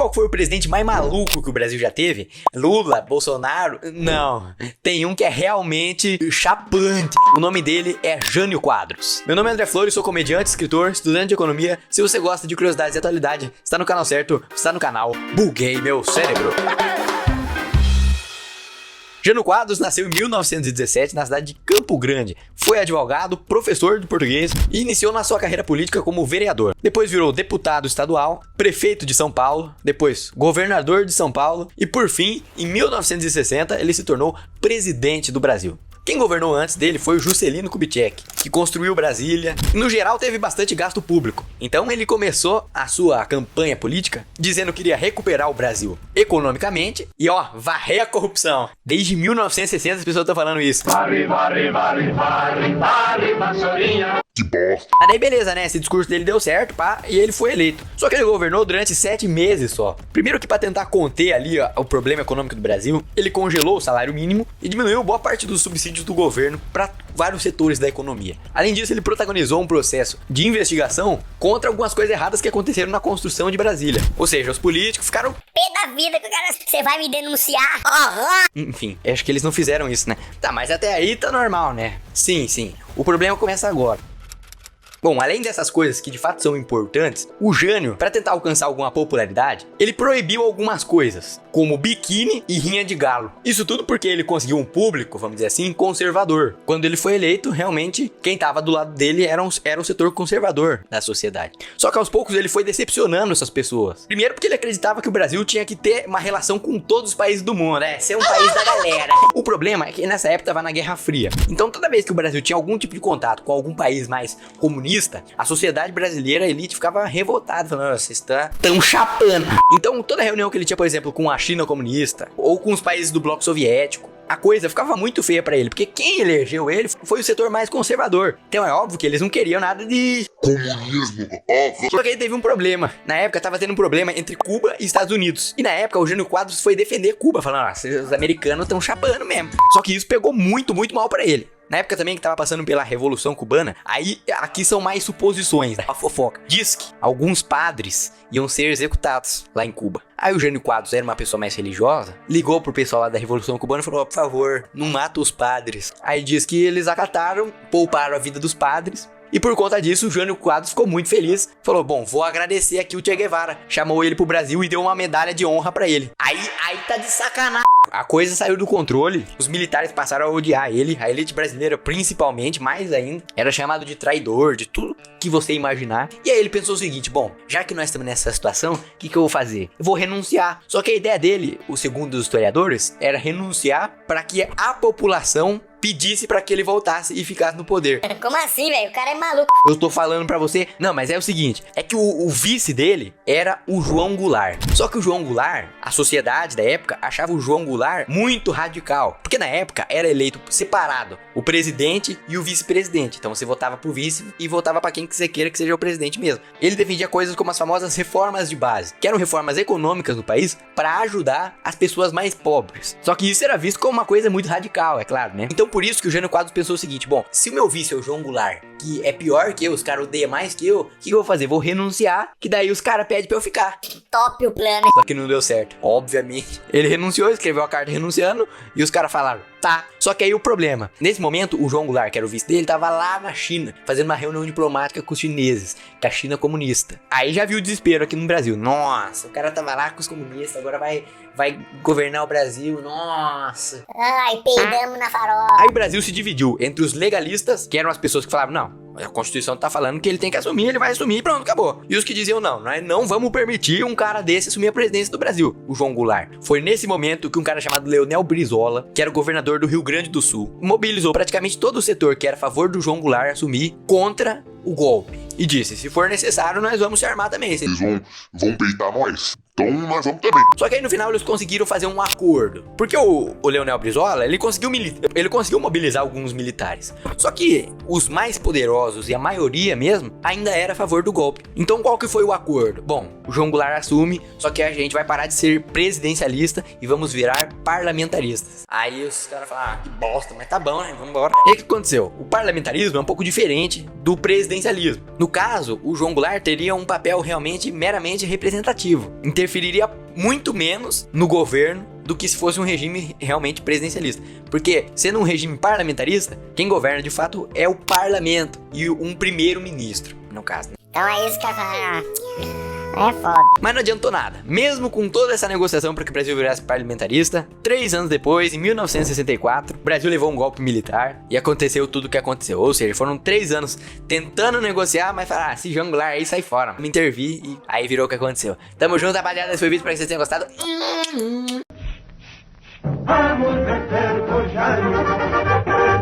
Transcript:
qual foi o presidente mais maluco que o Brasil já teve? Lula, Bolsonaro? Não. Tem um que é realmente chapante. O nome dele é Jânio Quadros. Meu nome é André Flores, sou comediante, escritor, estudante de economia. Se você gosta de curiosidades e atualidade, está no canal certo, está no canal Buguei Meu Cérebro. Jânio Quadros nasceu em 1917 na cidade de Campo Grande. Foi advogado, professor de português e iniciou na sua carreira política como vereador. Depois virou deputado estadual, prefeito de São Paulo, depois governador de São Paulo e, por fim, em 1960, ele se tornou presidente do Brasil. Quem governou antes dele foi o Juscelino Kubitschek, que construiu Brasília e, no geral, teve bastante gasto público. Então ele começou a sua campanha política dizendo que iria recuperar o Brasil economicamente e, varrer a corrupção. Desde 1960 as pessoas estão falando isso. Varre, vassourinha. Que bosta. Mas daí beleza, né? Esse discurso dele deu certo, e ele foi eleito. Só que ele governou durante 7 meses só. Primeiro que pra tentar conter ali o problema econômico do Brasil, ele congelou o salário mínimo e diminuiu boa parte dos subsídios do governo para vários setores da economia. Além disso, ele protagonizou um processo de investigação contra algumas coisas erradas que aconteceram na construção de Brasília. Ou seja, os políticos ficaram pé da vida que o cara, você vai me denunciar. Enfim, acho que eles não fizeram isso, né? Tá, mas até aí tá normal, né? Sim. O problema começa agora. Bom, além dessas coisas que de fato são importantes, o Jânio, para tentar alcançar alguma popularidade, ele proibiu algumas coisas, como biquíni e rinha de galo. Isso tudo porque ele conseguiu um público, vamos dizer assim, conservador. Quando ele foi eleito, realmente, quem estava do lado dele era o setor conservador da sociedade. Só que aos poucos ele foi decepcionando essas pessoas. Primeiro porque ele acreditava que o Brasil tinha que ter uma relação com todos os países do mundo, né? Ser um país da galera. O problema é que nessa época estava na Guerra Fria. Então toda vez que o Brasil tinha algum tipo de contato com algum país mais comunista, a sociedade brasileira, a elite, ficava revoltada, falando, vocês estão chapando. Então, toda reunião que ele tinha, por exemplo, com a China comunista, ou com os países do bloco soviético, a coisa ficava muito feia pra ele, porque quem elegeu ele foi o setor mais conservador. Então é óbvio que eles não queriam nada de comunismo, óbvio. Só que aí teve um problema. Na época tava tendo um problema entre Cuba e Estados Unidos. E na época o Jânio Quadros foi defender Cuba, falando, os americanos estão chapando mesmo. Só que isso pegou muito mal pra ele. Na época também que tava passando pela Revolução Cubana, aí aqui são mais suposições, né? A fofoca. Diz que alguns padres iam ser executados lá em Cuba. Aí o Jânio Quadros era uma pessoa mais religiosa, ligou pro pessoal lá da Revolução Cubana e falou, por favor, não mata os padres. Aí diz que eles acataram, pouparam a vida dos padres. E por conta disso, o Jânio Quadros ficou muito feliz. Falou, bom, vou agradecer aqui o Che Guevara. Chamou ele pro Brasil e deu uma medalha de honra pra ele. Aí tá de sacanagem. A coisa saiu do controle. Os militares passaram a odiar ele. A elite brasileira, principalmente, mais ainda, era chamado de traidor, de tudo que você imaginar. E aí ele pensou o seguinte, bom, já que nós estamos nessa situação, o que eu vou fazer? Eu vou renunciar. Só que a ideia dele, o segundo os historiadores, era renunciar para que a população pedisse pra que ele voltasse e ficasse no poder. Como assim, velho? O cara é maluco. Eu tô falando pra você... Não, mas é o seguinte. É que o vice dele era o João Goulart. Só que o João Goulart, a sociedade da época, achava o João Goulart muito radical. Porque na época era eleito separado o presidente e o vice-presidente. Então você votava pro vice e votava pra quem que você queira que seja o presidente mesmo. Ele defendia coisas como as famosas reformas de base, que eram reformas econômicas no país pra ajudar as pessoas mais pobres. Só que isso era visto como uma coisa muito radical, é claro, né? Então por isso que o Jânio Quadros pensou o seguinte, bom, se o meu vice é o João Goulart, que é pior que eu, os caras odeiam mais que eu, o que eu vou fazer? Vou renunciar, que daí os caras pedem pra eu ficar. Top o plano. Só que não deu certo, obviamente. Ele renunciou, escreveu a carta renunciando, e os caras falaram, tá. Só que aí o problema, nesse momento, o João Goulart, que era o vice dele, tava lá na China, fazendo uma reunião diplomática com os chineses, com a China comunista. Aí já viu o desespero aqui no Brasil. Nossa, o cara tava lá com os comunistas, agora vai governar o Brasil, nossa. Ai, peidamos na farofa. Aí o Brasil se dividiu entre os legalistas, que eram as pessoas que falavam, não, a Constituição tá falando que ele tem que assumir, ele vai assumir e pronto, acabou. E os que diziam, não, nós não vamos permitir um cara desse assumir a presidência do Brasil, o João Goulart. Foi nesse momento que um cara chamado Leonel Brizola, que era o governador do Rio Grande do Sul, mobilizou praticamente todo o setor que era a favor do João Goulart assumir contra o golpe. E disse, se for necessário, nós vamos se armar também. Eles vão peitar nós. Então nós vamos também. Só que aí no final eles conseguiram fazer um acordo. Porque o Leonel Brizola, ele conseguiu mobilizar alguns militares. Só que os mais poderosos e a maioria mesmo ainda era a favor do golpe. Então qual que foi o acordo? Bom, o João Goulart assume, só que a gente vai parar de ser presidencialista e vamos virar parlamentaristas. Aí os caras falaram, que bosta, mas tá bom, né? Vamos embora. E aí o que aconteceu? O parlamentarismo é um pouco diferente do presidencialismo. No caso, o João Goulart teria um papel realmente meramente representativo. Interferiria muito menos no governo do que se fosse um regime realmente presidencialista. Porque, sendo um regime parlamentarista, quem governa de fato é o parlamento e um primeiro-ministro, no caso. Então é isso que eu falo. É foda. Mas não adiantou nada. Mesmo com toda essa negociação para que o Brasil virasse parlamentarista, 3 anos depois, em 1964, o Brasil levou um golpe militar e aconteceu tudo o que aconteceu. Ou seja, foram 3 anos tentando negociar, mas falaram, se João Goulart aí, sai fora. Me intervi e aí virou o que aconteceu. Tamo junto, rapaziada. Esse foi o vídeo, espero que vocês tenham gostado. Vamos descer do Jaime.